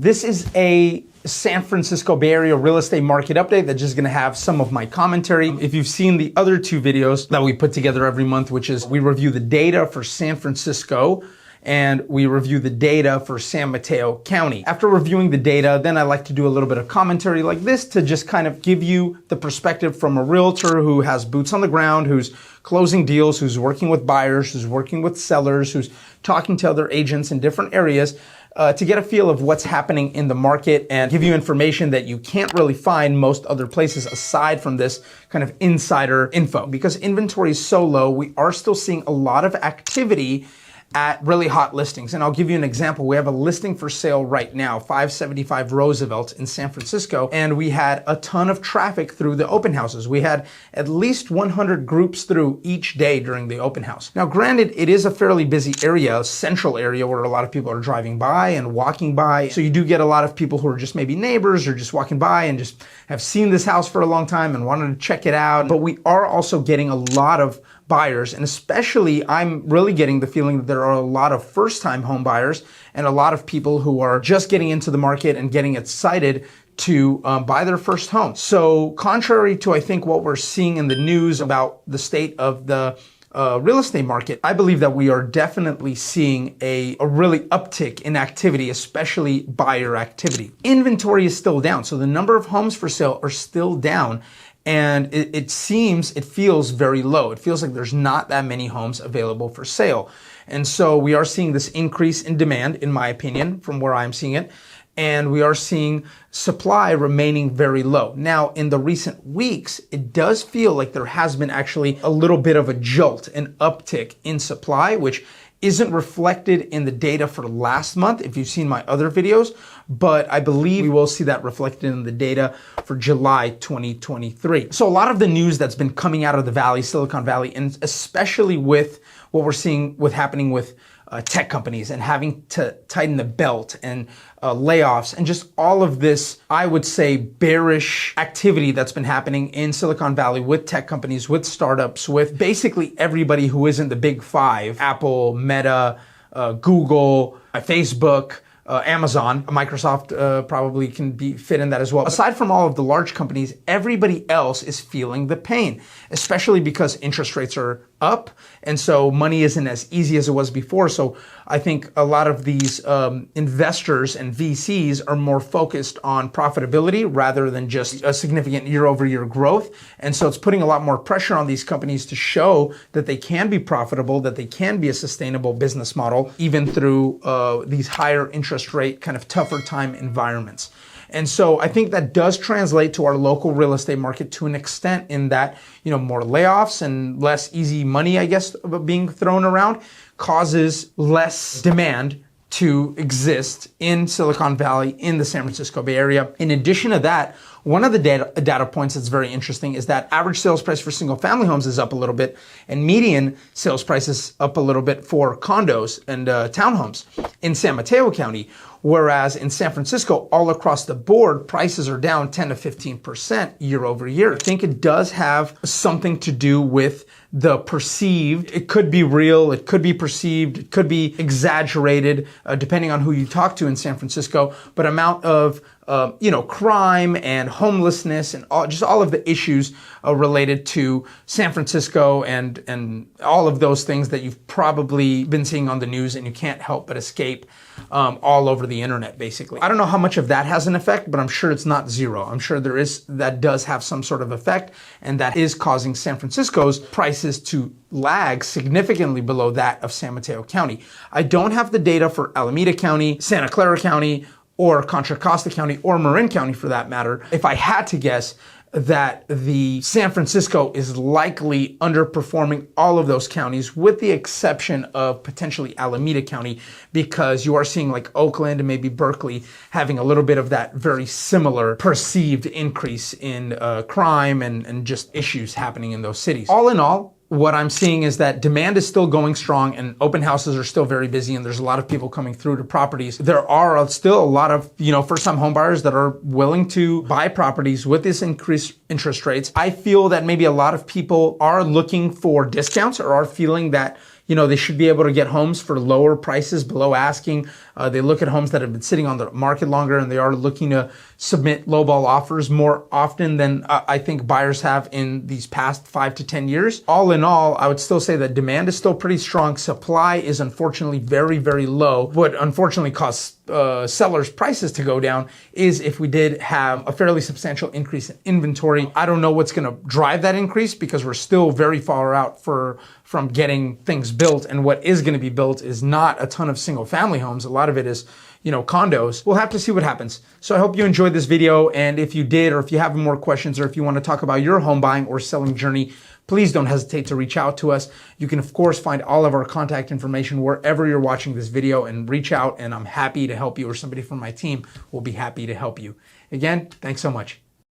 This is a San Francisco Bay Area real estate market update that's just gonna have some of my commentary. If you've seen the other two videos that we put together every month, which is we review the data for San Francisco and we review the data for San Mateo County. After reviewing the data, then I like to do a little bit of commentary like this to just kind of give you the perspective from a realtor who has boots on the ground, who's closing deals, who's working with buyers, who's working with sellers, who's talking to other agents in different areas, to get a feel of what's happening in the market and give you information that you can't really find most other places aside from this kind of insider info. Because inventory is so low, we are still seeing a lot of activity at really hot listings. And I'll give you an example. We have a listing for sale right now, 575 Roosevelt in San Francisco, and we had a ton of traffic through the open houses. We had at least 100 groups through each day during the open house. Now, granted, it is a fairly busy area, a central area where a lot of people are driving by and walking by. So you do get a lot of people who are just maybe neighbors or just walking by and just have seen this house for a long time and wanted to check it out. But we are also getting a lot of buyers, and especially I'm really getting the feeling that there are a lot of first-time home buyers and a lot of people who are just getting into the market and getting excited to buy their first home. So contrary to I think what we're seeing in the news about the state of the real estate market, I believe that we are definitely seeing a really uptick in activity, especially buyer activity. Inventory is still down, so the number of homes for sale are still down. And it feels very low. It feels like there's not that many homes available for sale. And so we are seeing this increase in demand, in my opinion, from where I'm seeing it. And we are seeing supply remaining very low. Now, in the recent weeks, it does feel like there has been actually a little bit of a jolt, an uptick in supply, which isn't reflected in the data for last month, if you've seen my other videos, but I believe we will see that reflected in the data for July 2023. So a lot of the news that's been coming out of the Valley, Silicon Valley, and especially with what we're seeing happening with tech companies and having to tighten the belt and layoffs and just all of this, I would say, bearish activity that's been happening in Silicon Valley with tech companies, with startups, with basically everybody who isn't the big five: Apple, Meta, Google, Facebook, Amazon, Microsoft probably can fit in that as well. Aside from all of the large companies, everybody else is feeling the pain, especially because interest rates are up. And so money isn't as easy as it was before. So I think a lot of these investors and VCs are more focused on profitability rather than just a significant year-over-year growth. And so it's putting a lot more pressure on these companies to show that they can be profitable, that they can be a sustainable business model, even through these higher interest rate, kind of tougher time environments. And so I think that does translate to our local real estate market to an extent, in that, more layoffs and less easy money, I guess, being thrown around causes less demand to exist in Silicon Valley, in the San Francisco Bay Area. In addition to that, one of the data points that's very interesting is that average sales price for single family homes is up a little bit, and median sales price is up a little bit for condos and townhomes in San Mateo County. Whereas in San Francisco, all across the board, prices are down 10 to 15% year over year. I think it does have something to do with the perceived. It could be real, it could be perceived, it could be exaggerated, depending on who you talk to in San Francisco, but amount of crime and homelessness and all of the issues related to San Francisco and all of those things that you've probably been seeing on the news and you can't help but escape all over the internet, basically. I don't know how much of that has an effect, but I'm sure it's not zero. I'm sure that does have some sort of effect, and that is causing San Francisco's prices to lag significantly below that of San Mateo County. I don't have the data for Alameda County, Santa Clara County, or Contra Costa County, or Marin County for that matter. If I had to guess, that the San Francisco is likely underperforming all of those counties, with the exception of potentially Alameda County, because you are seeing like Oakland and maybe Berkeley having a little bit of that very similar perceived increase in crime and just issues happening in those cities. All in all, what I'm seeing is that demand is still going strong and open houses are still very busy, and there's a lot of people coming through to properties. There are still a lot of, first-time home buyers that are willing to buy properties with this increased interest rates. I feel that maybe a lot of people are looking for discounts or are feeling that, they should be able to get homes for lower prices, below asking. They look at homes that have been sitting on the market longer, and they are looking to submit lowball offers more often than I think buyers have in these past 5 to 10 years. All in all, I would still say that demand is still pretty strong. Supply is unfortunately very, very low. What unfortunately causes sellers' prices to go down is if we did have a fairly substantial increase in inventory. I don't know what's going to drive that increase because we're still very far out from getting things built, and what is going to be built is not a ton of single family homes. A lot of it is condos. We'll have to see what happens. So I hope you enjoyed this video, and if you did, or if you have more questions, or if you want to talk about your home buying or selling journey, please don't hesitate to reach out to us. You can, of course, find all of our contact information wherever you're watching this video, and reach out, and I'm happy to help you, or somebody from my team will be happy to help you. Again, thanks so much.